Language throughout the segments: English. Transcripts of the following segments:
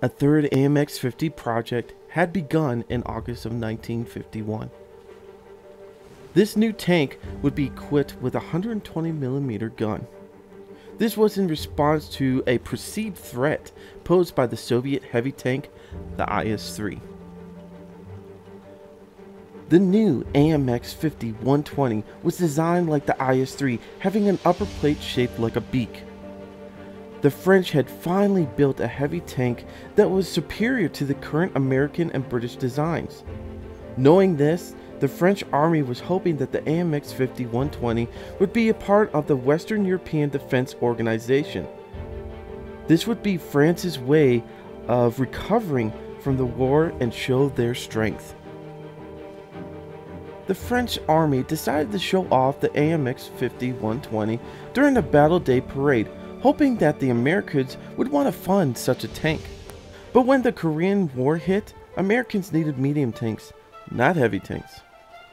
A third AMX 50 project had begun in August of 1951. This new tank would be equipped with a 120mm gun. This was in response to a perceived threat posed by the Soviet heavy tank, the IS-3. The new AMX 50-120 was designed like the IS-3, having an upper plate shaped like a beak. The French had finally built a heavy tank that was superior to the current American and British designs. Knowing this, the French army was hoping that the AMX 50-120 would be a part of the Western European Defense Organization. This would be France's way of recovering from the war and show their strength. The French army decided to show off the AMX 50-120 during the Battle Day Parade, hoping that the Americans would want to fund such a tank. But when the Korean War hit, Americans needed medium tanks, not heavy tanks.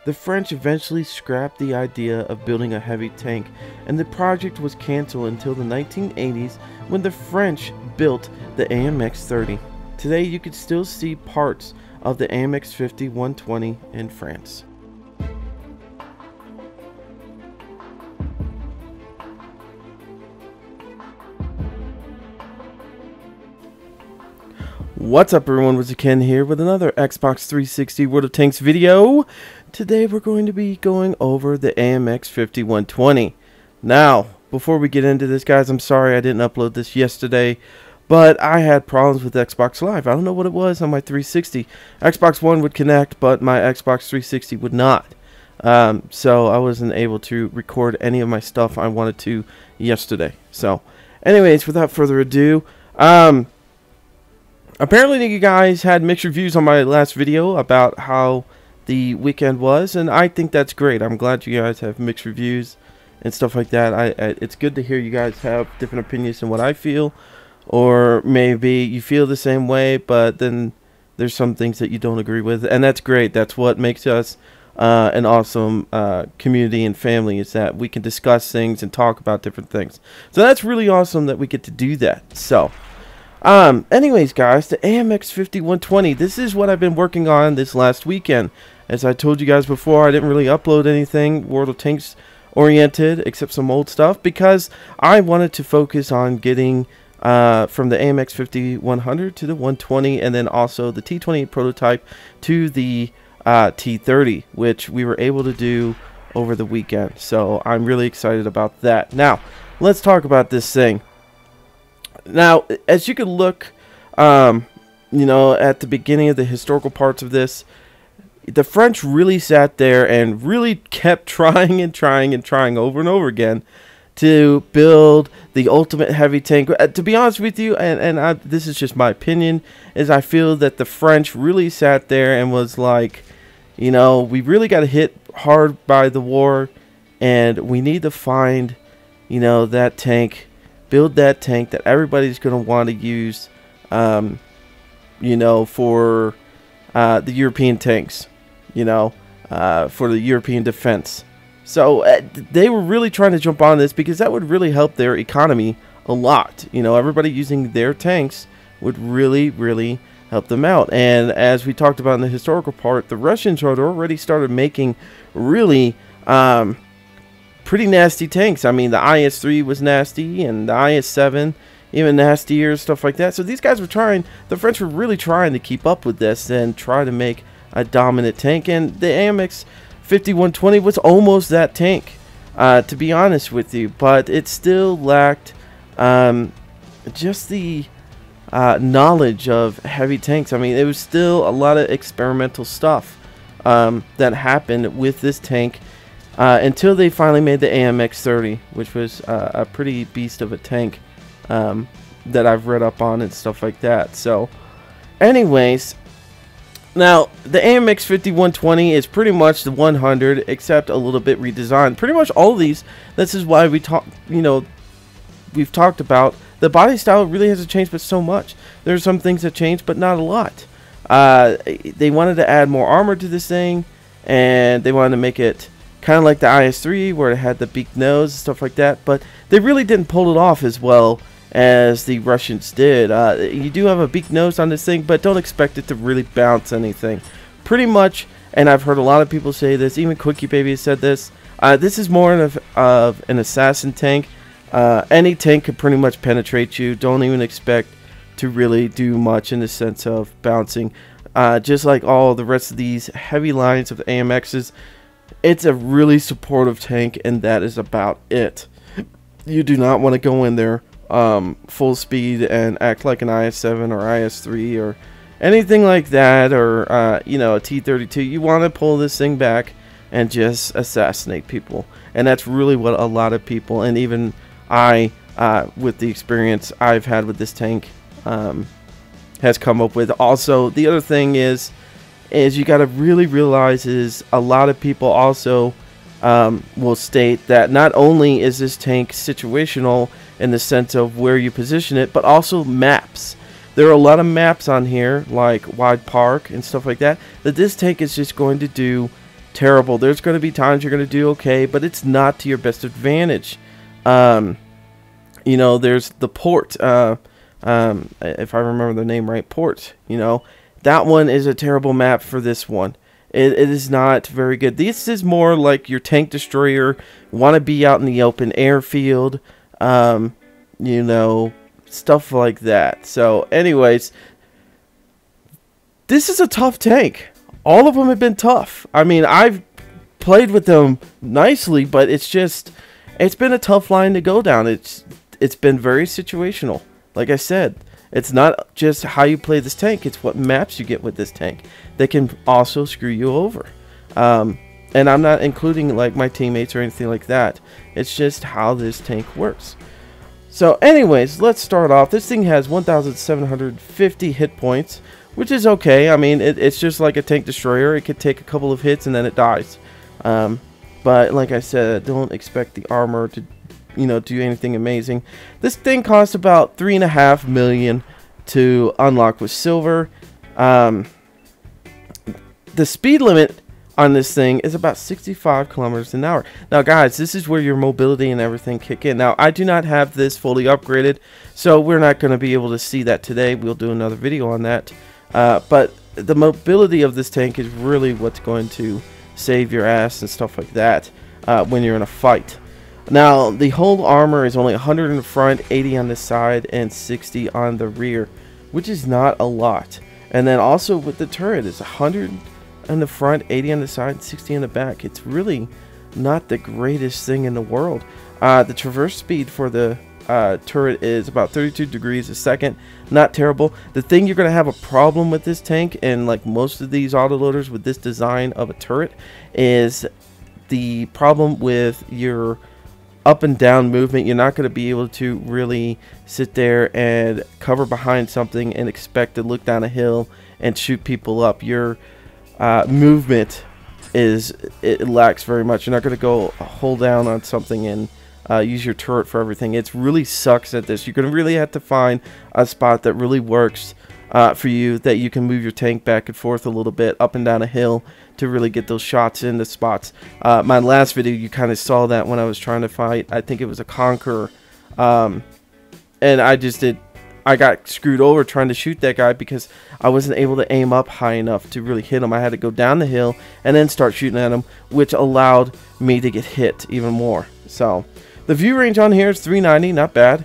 The French eventually scrapped the idea of building a heavy tank, and the project was cancelled until the 1980s when the French built the AMX-30. Today you can still see parts of the AMX 50-120 in France. What's up everyone, WizardKen here with another Xbox 360 World of Tanks video. Today we're going to be going over the AMX 50-120. Now, before we get into this guys, I'm sorry I didn't upload this yesterday, but I had problems with Xbox Live. I don't know what it was on my 360. Xbox One would connect, but my Xbox 360 would not. So I wasn't able to record any of my stuff I wanted to yesterday. So, anyways, without further ado, apparently you guys had mixed reviews on my last video about how the weekend was, and I think that's great. I'm glad you guys have mixed reviews and stuff like that. It's good to hear you guys have different opinions than what I feel, or maybe you feel the same way, but then there's some things that you don't agree with, and that's great. That's what makes us an awesome community and family, is that we can discuss things and talk about different things. So that's really awesome that we get to do that. So anyways guys, the AMX 50-120, this is what I've been working on this last weekend. As I told you guys before, I didn't really upload anything World of Tanks oriented except some old stuff, because I wanted to focus on getting from the AMX 50-100 to the 120, and then also the T28 prototype to the T30, which we were able to do over the weekend. So I'm really excited about that. Now let's talk about this thing. Now, as you can look, you know, at the beginning of the historical parts of this, the French really sat there and really kept trying and trying and trying over and over again to build the ultimate heavy tank. To be honest with you, and this is just my opinion, is I feel that the French really sat there and was like, you know, we really got hit hard by the war, and we need to find, you know, that tank, build that tank that everybody's going to want to use, you know, for the European tanks, you know, for the European defense. So they were really trying to jump on this because that would really help their economy a lot. You know, everybody using their tanks would really, really help them out. And as we talked about in the historical part, the Russians had already started making really pretty nasty tanks. I mean, the IS-3 was nasty, and the IS-7 even nastier, stuff like that. So these guys were trying, the French were really trying to keep up with this and try to make a dominant tank, and the AMX 50-120 was almost that tank, to be honest with you, but it still lacked just the knowledge of heavy tanks. I mean, it was still a lot of experimental stuff that happened with this tank until they finally made the AMX-30, which was a pretty beast of a tank that I've read up on and stuff like that. So anyways, now the AMX 50-120 is pretty much the 100 except a little bit redesigned. Pretty much all of these, this is why we talk, you know, we've talked about the body style really hasn't changed but so much. There's some things that changed, but not a lot. They wanted to add more armor to this thing, and they wanted to make it kind of like the IS-3 where it had the beak nose and stuff like that, but they really didn't pull it off as well as the Russians did. You do have a big nose on this thing, but don't expect it to really bounce anything. Pretty much, and I've heard a lot of people say this, even Quickie Baby has said this, this is more of an assassin tank. Any tank could pretty much penetrate you. Don't even expect to really do much in the sense of bouncing. Just like all the rest of these heavy lines of the AMXs, it's a really supportive tank, and that is about it. You do not want to go in there full speed and act like an IS-7 or IS-3 or anything like that, or you know, a T-32. You want to pull this thing back and just assassinate people, and that's really what a lot of people, and even I, with the experience I've had with this tank, has come up with. Also, the other thing is you got to really realize is a lot of people also will state that not only is this tank situational in the sense of where you position it, but also maps. There are a lot of maps on here, like Wide Park and stuff like that, that this tank is just going to do terrible. There's going to be times you're going to do okay, but it's not to your best advantage. You know, there's the port, if I remember the name right, port, you know, that one is a terrible map for this one. It is not very good. This is more like your tank destroyer, want to be out in the open airfield, you know, stuff like that. So anyways, this is a tough tank. All of them have been tough. I mean, I've played with them nicely, but it's been a tough line to go down. It's been very situational. Like I said, it's not just how you play this tank, it's what maps you get with this tank that can also screw you over. And I'm not including like my teammates or anything like that. It's just how this tank works. So anyways, let's start off. This thing has 1,750 hit points, which is okay. I mean, it's just like a tank destroyer. It could take a couple of hits and then it dies. But like I said, don't expect the armor to, you know, do anything amazing. This thing costs about $3.5 million to unlock with silver. The speed limit on this thing is about 65 kilometers an hour. Now guys, this is where your mobility and everything kick in. Now I do not have this fully upgraded, so we're not going to be able to see that today. We'll do another video on that. But the mobility of this tank is really what's going to save your ass and stuff like that when you're in a fight. Now the whole armor is only 100 in the front, 80 on the side, and 60 on the rear, which is not a lot. And then also with the turret, it's 100 in the front, 80 on the side, 60 in the back. It's really not the greatest thing in the world. The traverse speed for the turret is about 32 degrees a second. Not terrible. The thing you're going to have a problem with this tank, and like most of these autoloaders with this design of a turret, is the problem with your up and down movement. You're not going to be able to really sit there and cover behind something and expect to look down a hill and shoot people up. Your movement it lacks very much. You're not going to go hold down on something and use your turret for everything. It really sucks at this. You're going to really have to find a spot that really works for you, that you can move your tank back and forth a little bit up and down a hill to really get those shots in the spots. My last video, you kind of saw that when I was trying to fight, I think it was a Conqueror, and I got screwed over trying to shoot that guy because I wasn't able to aim up high enough to really hit him. I had to go down the hill and then start shooting at him, which allowed me to get hit even more. So the view range on here is 390, not bad.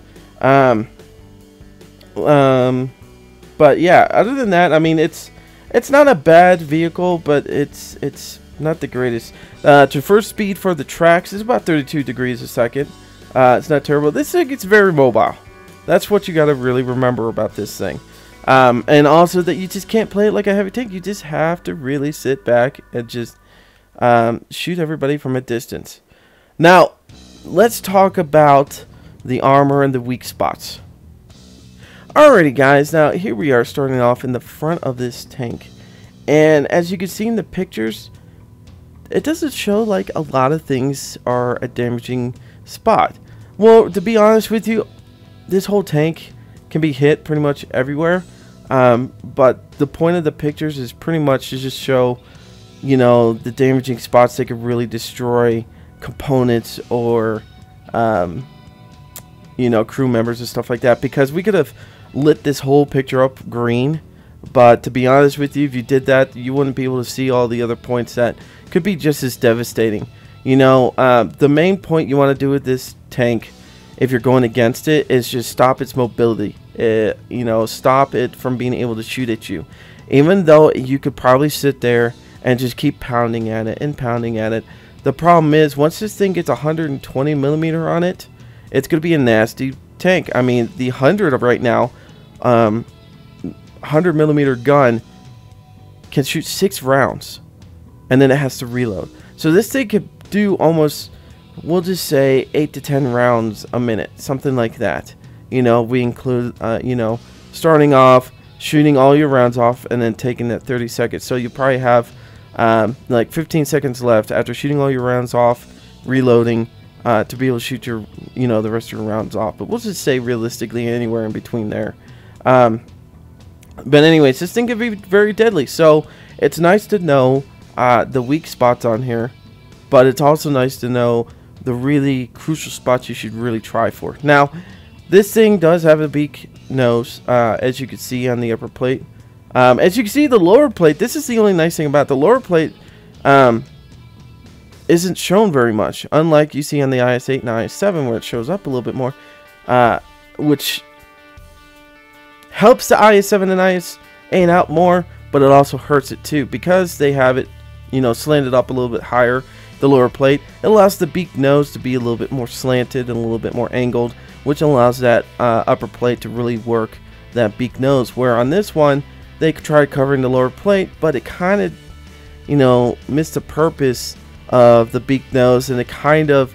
But yeah, other than that, I mean, it's not a bad vehicle, but it's not the greatest. Traverse speed for the tracks is about 32 degrees a second. It's not terrible. This thing is very mobile. That's what you got to really remember about this thing. And also that you just can't play it like a heavy tank. You just have to really sit back and just shoot everybody from a distance. Now, let's talk about the armor and the weak spots. Alrighty guys, now here we are starting off in the front of this tank. And as you can see in the pictures, it doesn't show like a lot of things are a damaging spot. Well, to be honest with you, this whole tank can be hit pretty much everywhere. But the point of the pictures is pretty much to just show, you know, the damaging spots that could really destroy components or you know, crew members and stuff like that, because we could have lit this whole picture up green. But to be honest with you, if you did that, you wouldn't be able to see all the other points that could be just as devastating. You know, the main point you want to do with this tank, if you're going against it, is just stop its mobility. You know, stop it from being able to shoot at you. Even though you could probably sit there and just keep pounding at it and pounding at it. The problem is, once this thing gets 120 millimeter on it, it's going to be a nasty tank. I mean, the 100 of right now, 100 millimeter gun can shoot 6 rounds, and then it has to reload. So this thing could do almost, we'll just say 8 to 10 rounds a minute, something like that. You know, we include, you know, starting off, shooting all your rounds off, and then taking that 30 seconds. So you probably have like 15 seconds left after shooting all your rounds off, reloading, to be able to shoot your, you know, the rest of your rounds off. But we'll just say realistically anywhere in between there. But anyways, this thing can be very deadly. So it's nice to know the weak spots on here, but it's also nice to know the really crucial spots you should really try for. Now, this thing does have a beak nose, as you can see on the upper plate. As you can see, the lower plate, this is the only nice thing about the lower plate, isn't shown very much, unlike you see on the IS-8 and IS-7 where it shows up a little bit more, which helps the IS-7 and IS-8 out more, but it also hurts it too, because they have it, you know, slanted up a little bit higher, the lower plate. It allows the beak nose to be a little bit more slanted and a little bit more angled, which allows that upper plate to really work that beak nose, where on this one, they tried covering the lower plate, but it kind of, you know, missed the purpose of the beak nose, and it kind of,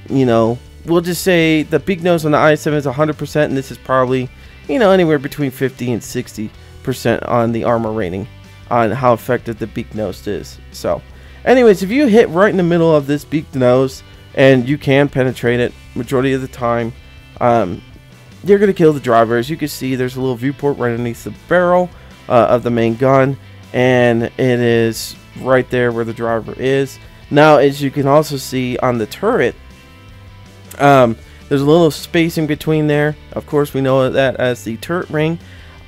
you know, we'll just say the beak nose on the IS-7 is 100%, and this is probably, you know, anywhere between 50 and 60% on the armor rating on how effective the beak nose is. So, anyways, if you hit right in the middle of this beak nose, and you can penetrate it majority of the time, you're going to kill the driver. As you can see, there's a little viewport right underneath the barrel of the main gun, and it is right there where the driver is. Now, as you can also see on the turret, there's a little spacing between there. Of course, we know that as the turret ring.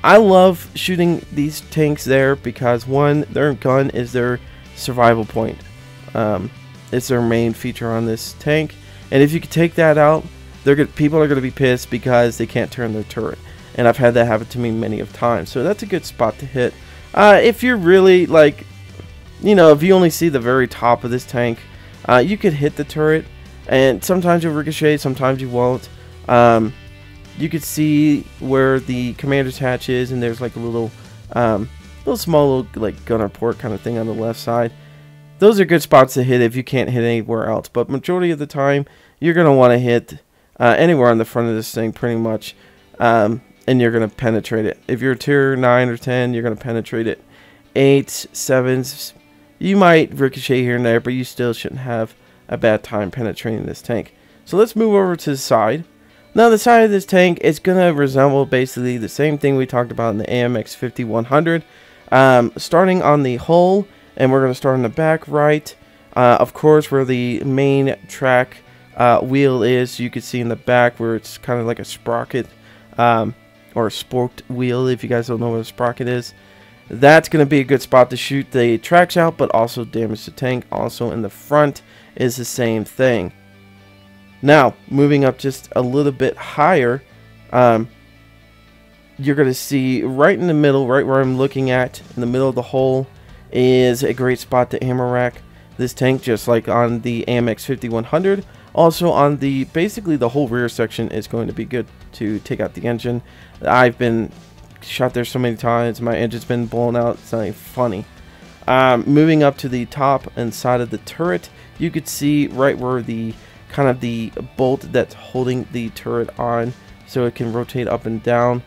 I love shooting these tanks there because, one, their gun is their survival point. It's their main feature on this tank, and if you could take that out, people are going to be pissed because they can't turn their turret. And I've had that happen to me many of times. So that's a good spot to hit. If you're really, like, you know, if you only see the very top of this tank, you could hit the turret. And sometimes you'll ricochet, sometimes you won't. You could see where the commander's hatch is, and there's like a little small little, like, gunner port kind of thing on the left side. Those are good spots to hit if you can't hit anywhere else. But majority of the time, you're going to want to hit anywhere on the front of this thing pretty much. And you're going to penetrate it. If you're tier 9 or 10, you're going to penetrate it. 8s, 7s, you might ricochet here and there, but you still shouldn't have a bad time penetrating this tank. So let's move over to the side. Now, the side of this tank is going to resemble basically the same thing we talked about in the AMX 5100. Starting on the hull, and we're going to start on the back right. Of course, where the main track wheel is, you can see in the back where it's kind of like a sprocket, or a spoked wheel, if you guys don't know what a sprocket is. That's going to be a good spot to shoot the tracks out, but also damage the tank. Also in the front is the same thing. Now, moving up just a little bit higher, you're going to see right in the middle, right where I'm looking at, in the middle of the hole, is a great spot to ammo rack this tank, just like on the AMX 5100. Also on the, basically the whole rear section is going to be good to take out the engine. I've been shot there so many times, my engine's been blown out, it's not even funny. Moving up to the top and side of the turret, you could see right where the kind of the bolt that's holding the turret on so it can rotate up and down.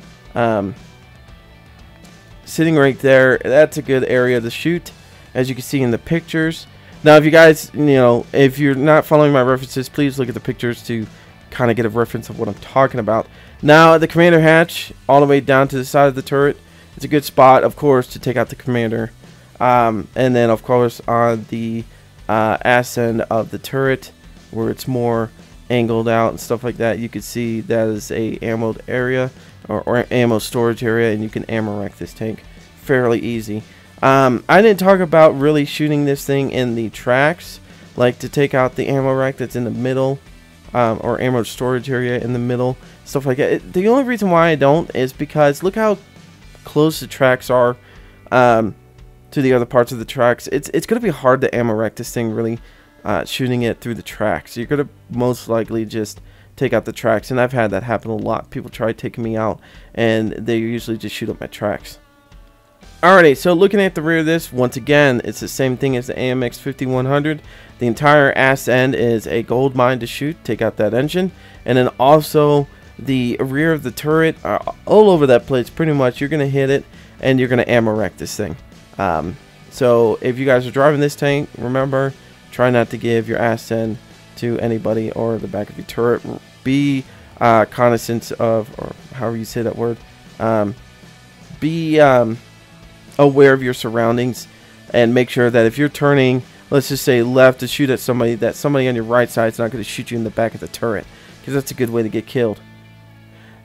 Sitting right there, that's a good area to shoot, as you can see in the pictures. Now, if you guys, you know, if you're not following my references, please look at the pictures to kind of get a reference of what I'm talking about. Now, the commander hatch, all the way down to the side of the turret, it's a good spot, of course, to take out the commander. And then, of course, on the ass end of the turret, where it's more angled out and stuff like that, you can see that is a ammoed area or ammo storage area, and you can ammo rack this tank fairly easy. I didn't talk about really shooting this thing in the tracks, like to take out the ammo rack that's in the middle, or ammo storage area in the middle, stuff like that. The only reason why I don't is because look how close the tracks are to the other parts of the tracks. It's going to be hard to ammo rack this thing really, shooting it through the tracks. You're going to most likely just take out the tracks, and I've had that happen a lot. People try taking me out, and they usually just shoot up my tracks. Alrighty, so looking at the rear of this, once again, it's the same thing as the AMX 5100. The entire ass end is a gold mine to shoot, take out that engine. And then also the rear of the turret, all over that place, pretty much, you're going to hit it, and you're going to ammo rack this thing. So if you guys are driving this tank, remember, try not to give your ass end to anybody or the back of your turret. Be cognizant of, or however you say that word, be aware of your surroundings, and make sure that if you're turning, let's just say left to shoot at somebody, that somebody on your right side is not going to shoot you in the back of the turret, because that's a good way to get killed.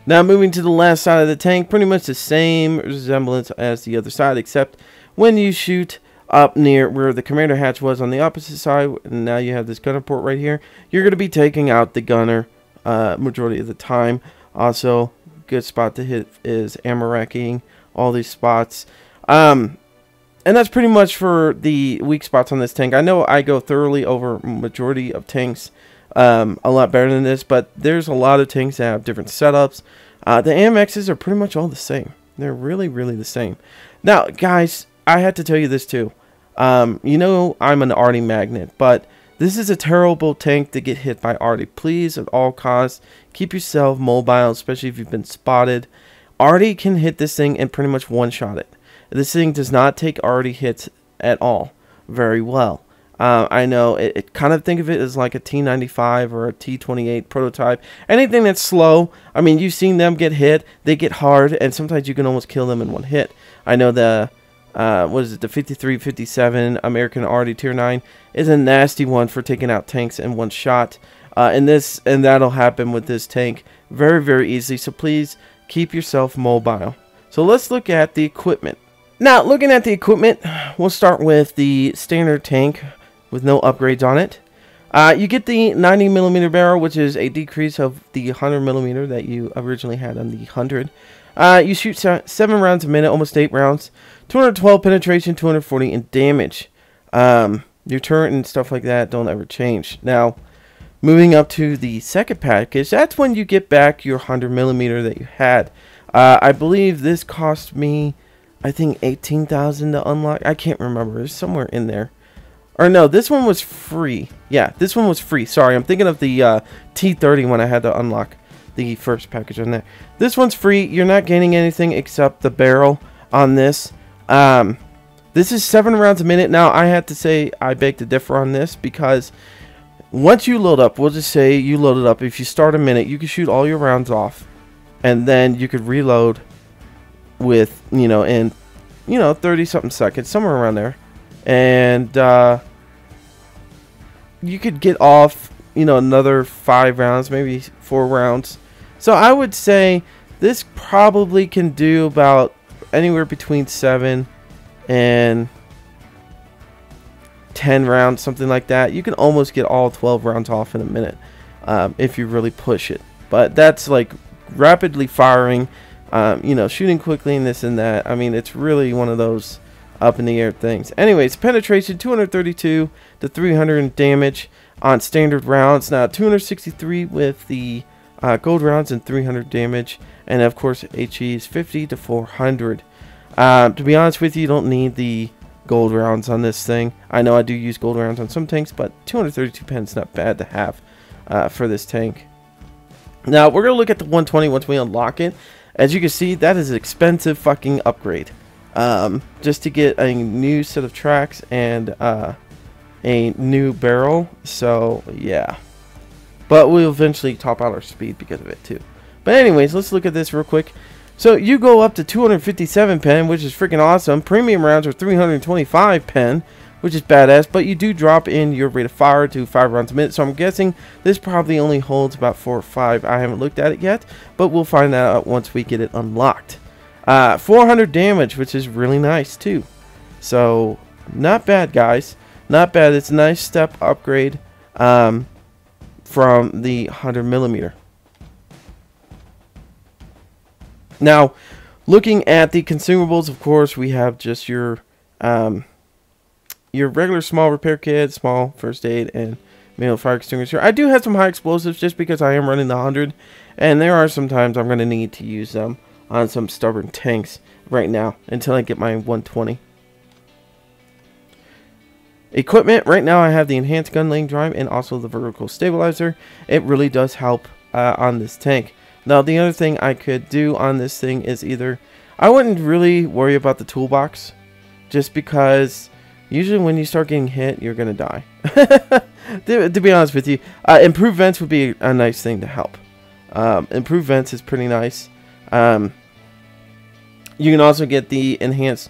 Now moving to the last side of the tank, pretty much the same resemblance as the other side, except when you shoot up near where the commander hatch was on the opposite side, and now you have this gunner port right here, you're going to be taking out the gunner majority of the time. Also, good spot to hit is ammo racking all these spots. And that's pretty much for the weak spots on this tank. I know I go thoroughly over majority of tanks a lot better than this, but there's a lot of tanks that have different setups. The AMXs are pretty much all the same. They're really, really the same. Now, guys, I had to tell you this too. You know I'm an arty magnet, but this is a terrible tank to get hit by arty. Please, at all costs, keep yourself mobile, especially if you've been spotted. Arty can hit this thing and pretty much one-shot it. This thing does not take arty hits at all very well. I know it kind of think of it as like a T95 or a T28 prototype. Anything that's slow, I mean, you've seen them get hit. They get hard, and sometimes you can almost kill them in one hit. I know the what is it, the 53-57 American arty Tier 9 is a nasty one for taking out tanks in one shot. And that'll happen with this tank very, very easily. So please keep yourself mobile. So let's look at the equipment. Now, looking at the equipment, we'll start with the standard tank with no upgrades on it. You get the 90mm barrel, which is a decrease of the 100mm that you originally had on the 100. You shoot 7 rounds a minute, almost 8 rounds. 212 penetration, 240 in damage. Your turret and stuff like that don't ever change. Now, moving up to the second package, that's when you get back your 100mm that you had. I believe this cost me, I think, 18,000 to unlock. I can't remember. It's somewhere in there. Or no, this one was free. Yeah, this one was free. Sorry, I'm thinking of the T30 when I had to unlock the first package on there. This one's free. You're not gaining anything except the barrel on this. This is 7 rounds a minute. Now, I have to say I beg to differ on this, because once you load up, we'll just say you load it up. If you start a minute, you can shoot all your rounds off, and then you could reload with, in 30 something seconds, somewhere around there, and you could get off another 5 rounds, maybe 4 rounds. So I would say this probably can do about anywhere between 7 and 10 rounds, something like that. You can almost get all 12 rounds off in a minute if you really push it, but that's like rapidly firing, shooting quickly and this and that. I mean, it's really one of those up in the air things. Anyways, penetration 232 to 300 in damage on standard rounds. Now 263 with the gold rounds and 300 damage, and of course HE is 50 to 400. To be honest with you, you don't need the gold rounds on this thing. I know I do use gold rounds on some tanks, but 232 pen is not bad to have for this tank. Now we're gonna look at the 120 once we unlock it. As you can see, that is an expensive fucking upgrade. Just to get a new set of tracks and a new barrel. So yeah, but we'll eventually top out our speed because of it too. But anyways, let's look at this real quick. So you go up to 257 pen, which is freaking awesome. Premium rounds are 325 pen, which is badass. But you do drop in your rate of fire to 5 rounds a minute, so I'm guessing this probably only holds about 4 or 5. I haven't looked at it yet, but we'll find that out once we get it unlocked. 400 damage, which is really nice too. So not bad, guys. Not bad. It's a nice step upgrade from the 100mm. Now, looking at the consumables, of course, we have just your regular small repair kit, small first aid, and manual fire extinguisher. I do have some high explosives just because I am running the 100, and there are some times I'm going to need to use them on some stubborn tanks right now until I get my 120. Equipment, right now I have the enhanced gun laying drive and also the vertical stabilizer. It really does help on this tank. Now, the other thing I could do on this thing is either, I wouldn't really worry about the toolbox, just because usually when you start getting hit, you're going to die. to be honest with you, improved vents would be a nice thing to help. Improved vents is pretty nice. You can also get the enhanced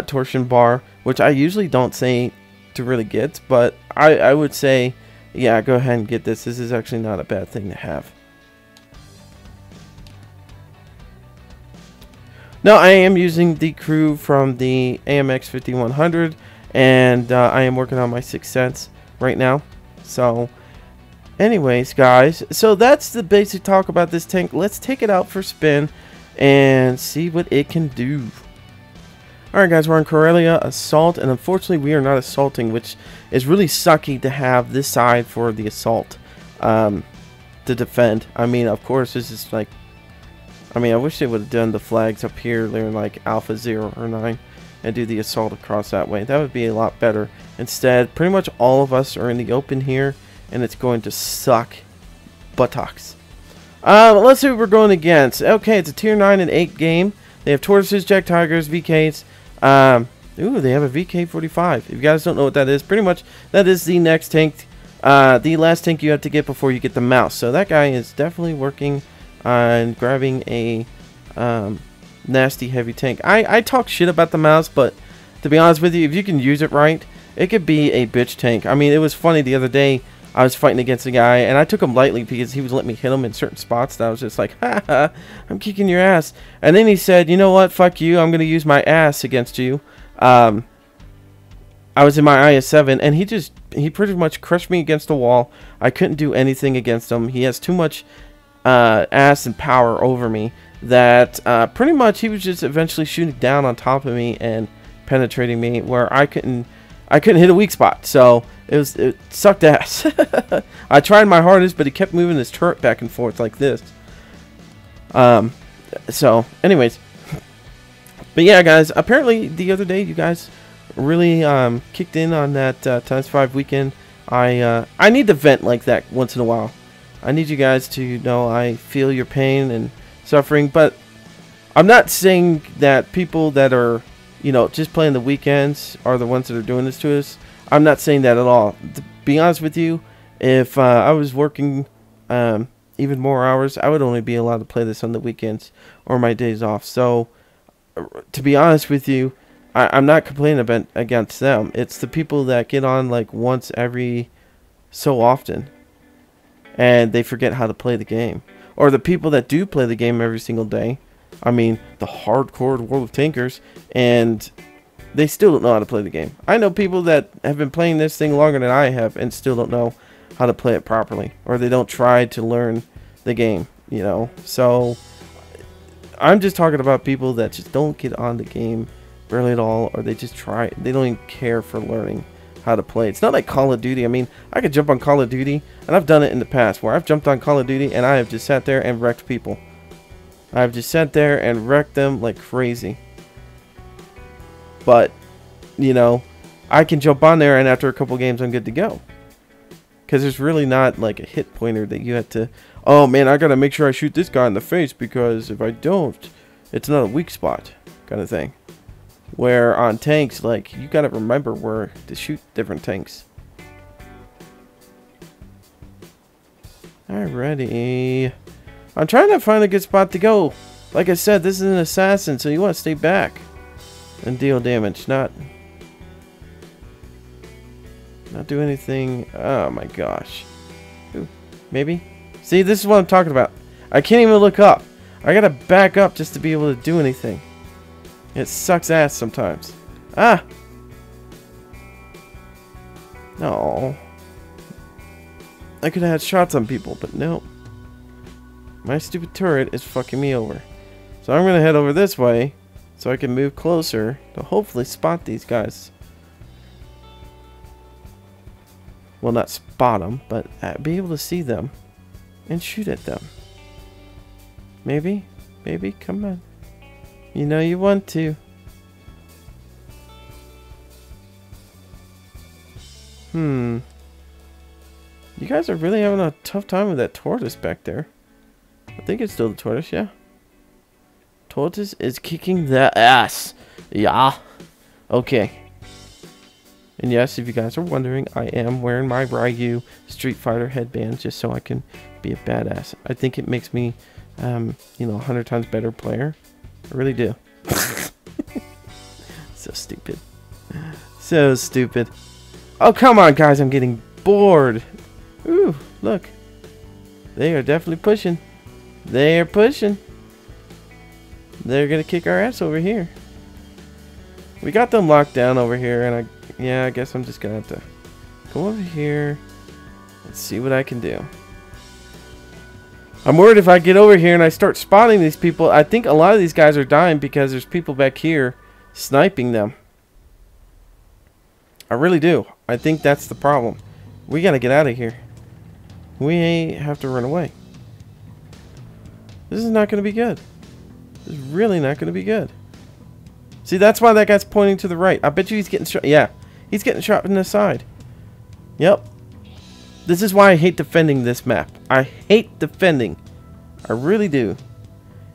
torsion bar, which I usually don't say to really get, but I would say, yeah, go ahead and get this. This is actually not a bad thing to have. Now, I am using the crew from the AMX 5100, and I am working on my 6th Sense right now. So, anyways, guys, so that's the basic talk about this tank. Let's take it out for a spin and see what it can do. Alright, guys, we're on Corellia Assault, and unfortunately we are not assaulting, which is really sucky to have this side for the assault to defend. I mean, of course, this is like, I mean, I wish they would have done the flags up here. They're like Alpha 0 or 9 and do the assault across that way. That would be a lot better. Instead, pretty much all of us are in the open here, and it's going to suck buttocks. Let's see what we're going against. Okay, it's a tier 9 and 8 game. They have Tortoises, Jack Tigers, VKs. Ooh, they have a VK-45. If you guys don't know what that is, pretty much that is the next tank, the last tank you have to get before you get the mouse. So that guy is definitely working on grabbing a nasty heavy tank. I talk shit about the mouse, but to be honest with you, if you can use it right, it could be a bitch tank. I mean, it was funny the other day. I was fighting against a guy, and I took him lightly because he was letting me hit him in certain spots that I was just like, ha, I'm kicking your ass. And then he said, you know what, fuck you, I'm going to use my ass against you. I was in my IS-7, and he pretty much crushed me against the wall. I couldn't do anything against him. He has too much ass and power over me that pretty much he was just eventually shooting down on top of me and penetrating me where I couldn't hit a weak spot. So it sucked ass. I tried my hardest, but he kept moving his turret back and forth like this. So anyways, but yeah, guys, apparently the other day you guys really kicked in on that ×5 weekend. I need to vent like that once in a while. I need you guys to know I feel your pain and suffering, but I'm not saying that people that are, you know, just playing the weekends are the ones that are doing this to us. I'm not saying that at all. To be honest with you, if I was working even more hours, I would only be allowed to play this on the weekends or my days off. So, to be honest with you, I'm not complaining against them. It's the people that get on like once every so often and they forget how to play the game. Or the people that do play the game every single day. I mean, the hardcore World of Tankers, and they still don't know how to play the game. I know people that have been playing this thing longer than I have and still don't know how to play it properly. Or they don't try to learn the game, you know. So, I'm just talking about people that just don't get on the game barely at all, or they just try, they don't even care for learning how to play. It's not like Call of Duty. I mean, I could jump on Call of Duty, and I've done it in the past, where I've jumped on Call of Duty, and I have just sat there and wrecked people. I've just sat there and wrecked them like crazy. But, you know, I can jump on there, and after a couple games, I'm good to go. Because there's really not like a hit pointer that you have to, oh man, I gotta make sure I shoot this guy in the face, because if I don't, it's not a weak spot kind of thing. Where on tanks, like, you gotta remember where to shoot different tanks. Alrighty. I'm trying to find a good spot to go. Like I said, this is an assassin, so you want to stay back and deal damage, not Not do anything. Oh my gosh. Ooh, maybe? See, this is what I'm talking about. I can't even look up. I gotta back up just to be able to do anything. It sucks ass sometimes. Ah! No. I could have had shots on people, but no. My stupid turret is fucking me over. So I'm gonna head over this way so I can move closer to hopefully spot these guys. Well, not spot them, but be able to see them and shoot at them. Maybe? Maybe? Come on. You know you want to. You guys are really having a tough time with that tortoise back there. I think it's still the tortoise, yeah. Tortoise is kicking the ass. Yeah. Okay. And yes, if you guys are wondering, I am wearing my Ryu Street Fighter headband just so I can be a badass. I think it makes me, you know, 100 times better player. I really do. So stupid. So stupid. Oh, come on, guys. I'm getting bored. Ooh, look. They are definitely pushing. They are pushing. They're going to kick our ass over here. We got them locked down over here, and I guess I'm just going to have to go over here and see what I can do. I'm worried if I get over here and I start spotting these people. I think a lot of these guys are dying because there's people back here sniping them. I really do. I think that's the problem. We got to get out of here. We have to run away. This is not going to be good. This is really not going to be good. See, that's why that guy's pointing to the right. I bet you he's getting shot. Yeah, he's getting shot in the side. Yep. This is why I hate defending this map. I hate defending. I really do.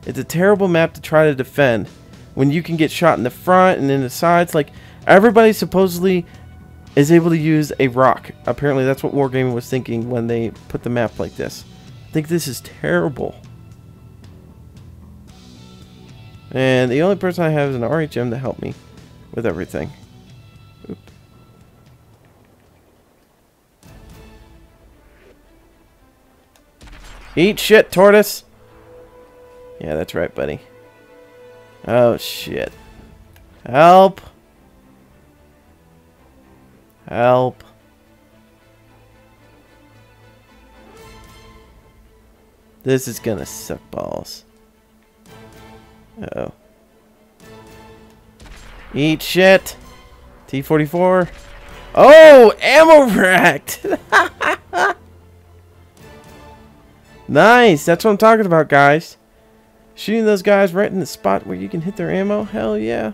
It's a terrible map to try to defend when you can get shot in the front and in the sides. Like, everybody supposedly is able to use a rock. Apparently, that's what Wargaming was thinking when they put the map like this. I think this is terrible. And the only person I have is an RHM to help me with everything. Oop. Eat shit, tortoise! Yeah, that's right, buddy. Oh, shit. Help! Help. This is gonna suck balls. Uh-oh. Eat shit! T-44. Oh! Ammo racked! Nice! That's what I'm talking about, guys. Shooting those guys right in the spot where you can hit their ammo. Hell yeah.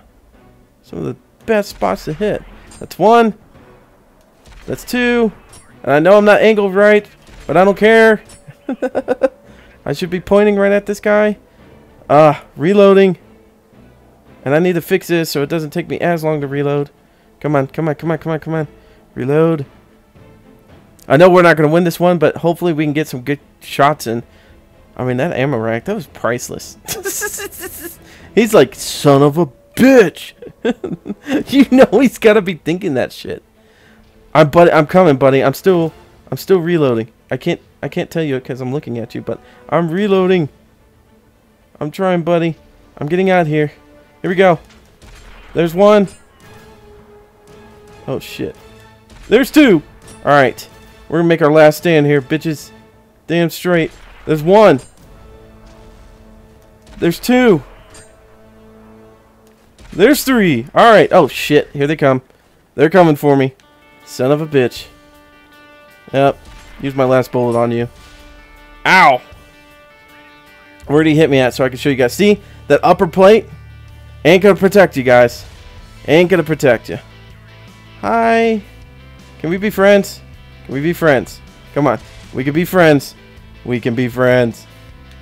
Some of the best spots to hit. That's one. That's two. And I know I'm not angled right, but I don't care. I should be pointing right at this guy. Reloading. And I need to fix this so it doesn't take me as long to reload. Come on, come on, come on, come on, come on. Reload. I know we're not going to win this one, but hopefully we can get some good shots in. I mean, that ammo rack, that was priceless. He's like, son of a bitch. You know he's got to be thinking that shit. I'm coming, buddy. I'm still reloading. I can't tell you because I'm looking at you, but I'm reloading. I'm trying, buddy. I'm getting out here. Here we go. There's one. Oh shit. There's two. All right. We're gonna make our last stand here, bitches. Damn straight. There's one. There's two. There's three. All right. Oh shit. Here they come. They're coming for me. Son of a bitch. Yep. Use my last bullet on you. Ow. Where did he hit me at so I can show you guys? See? That upper plate ain't gonna protect you guys. Ain't gonna protect you. Hi. Can we be friends? Can we be friends? Come on. We can be friends. We can be friends.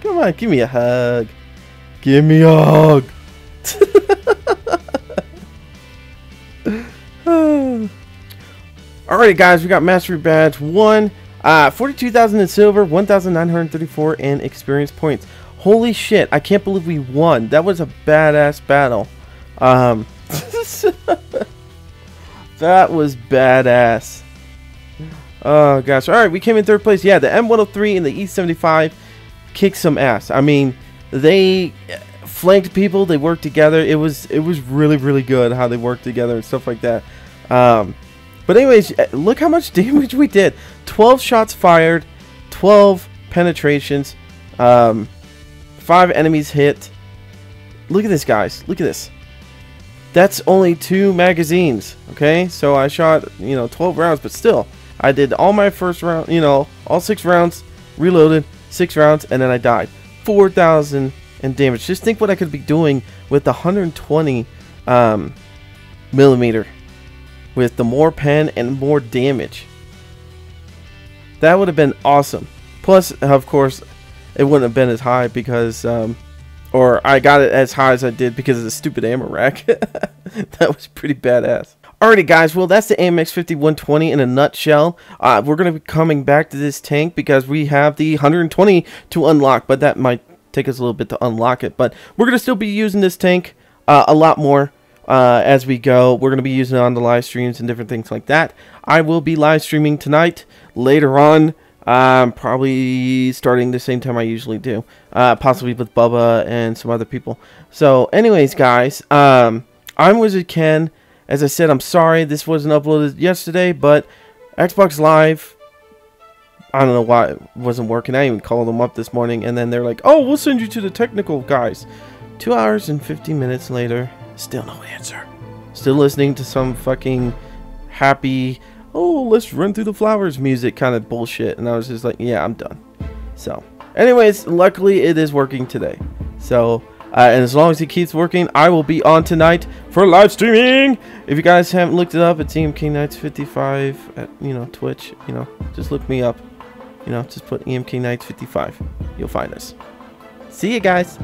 Come on. Give me a hug. Give me a hug. Alright guys, we got Mastery Badge 1. 42,000 in silver, 1,934 in experience points. Holy shit, I can't believe we won. That was a badass battle. That was badass. Oh gosh. All right, we came in third place. Yeah, the M103 and the E75 kicked some ass. I mean, they flanked people. They worked together. It was really, really good how they worked together and stuff like that. But anyways, look how much damage we did. 12 shots fired, 12 penetrations, 5 enemies hit. Look at this, guys. Look at this. That's only 2 magazines, okay? So I shot, 12 rounds, but still, I did all my first round, all 6 rounds, reloaded, 6 rounds, and then I died. 4,000 in damage. Just think what I could be doing with the 120 millimeter, with the more pen and more damage. That would have been awesome. Plus, of course, it wouldn't have been as high because, or I got it as high as I did because of the stupid ammo rack. That was pretty badass. Alrighty guys, well that's the AMX 5120 in a nutshell. We're going to be coming back to this tank because we have the 120 to unlock, but that might take us a little bit to unlock it. But we're going to still be using this tank a lot more as we go. We're going to be using it on the live streams and different things like that. I will be live streaming tonight, later on, probably starting the same time I usually do, possibly with Bubba and some other people. So anyways guys, I'm WizardKen. As I said, I'm sorry this wasn't uploaded yesterday, but Xbox Live, I don't know why it wasn't working. I even called them up this morning, and then they're like, oh, we'll send you to the technical guys. 2 hours and 50 minutes later, still no answer. Still listening to some fucking happy, oh, let's run through the flowers music kind of bullshit. And I was just like, yeah, I'm done. So, anyways, luckily it is working today. So, and as long as it keeps working, I will be on tonight for live streaming. If you guys haven't looked it up, it's EMKnights 55 at, Twitch. Just look me up. Just put EMKnights 55. You'll find us. See you guys.